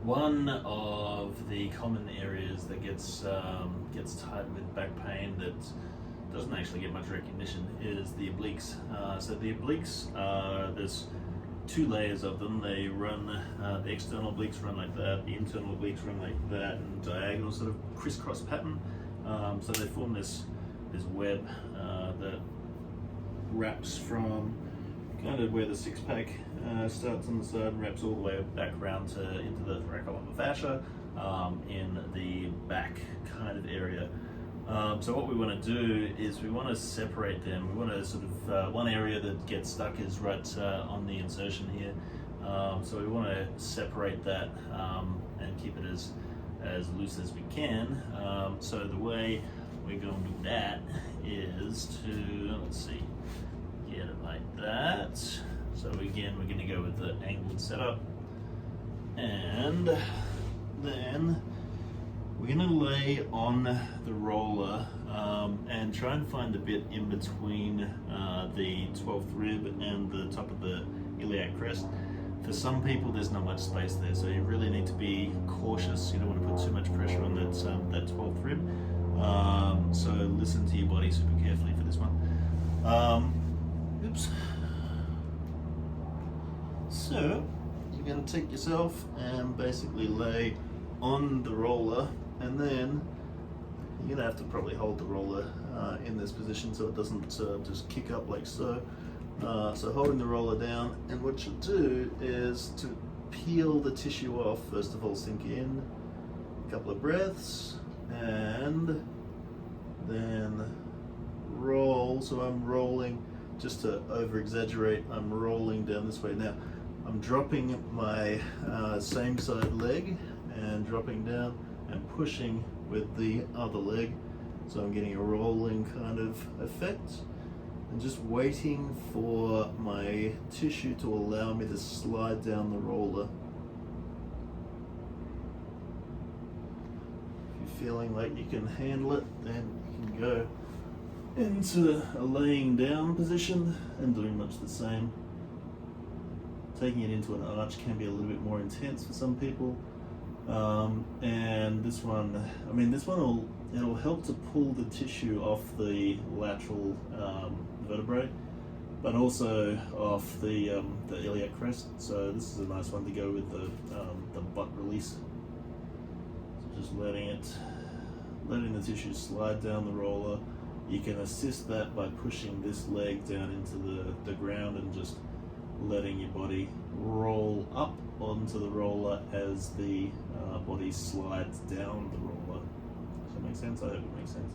One of the common areas that gets tight with back pain that doesn't actually get much recognition is the obliques. So the obliques, there's two layers of them. They run, the external obliques run like that, the internal obliques run like that, and diagonal sort of crisscross pattern. So they form this web that wraps from kind of where the six-pack starts on the side and wraps all the way back around into the thoracolumbar fascia in the back kind of area. So what we want to do is we want to separate them. We want to sort of, one area that gets stuck is right on the insertion here. So we want to separate that and keep it as loose as we can. So the way we're going to do that is to, let's see, get it like that. So again, we're going to go with the angled setup, and then we're going to lay on the roller and try and find the bit in between the 12th rib and the top of the iliac crest. For some people, there's not much space there, so you really need to be cautious. You don't want to put too much pressure on that 12th rib. So listen to your body super carefully for this one. Oops. So you're going to take yourself and basically lay on the roller, and then you're going to have to probably hold the roller in this position so it doesn't just kick up like so. So holding the roller down, and what you'll do is to peel the tissue off. First of all, sink in, a couple of breaths, and then roll. So I'm rolling, just to over exaggerate, I'm rolling down this way. Now I'm dropping my same side leg and dropping down and pushing with the other leg. So I'm getting a rolling kind of effect, and just waiting for my tissue to allow me to slide down the roller. If you're feeling like you can handle it, then you can go into a laying down position and doing much the same. Taking it into an arch can be a little bit more intense for some people. And this one, I mean, it'll help to pull the tissue off the lateral vertebrae, but also off the iliac crest. So this is a nice one to go with the butt release. So just letting the tissue slide down the roller. You can assist that by pushing this leg down into the ground and just letting your body roll up onto the roller as the body slides down the roller. Does that make sense? I hope it makes sense.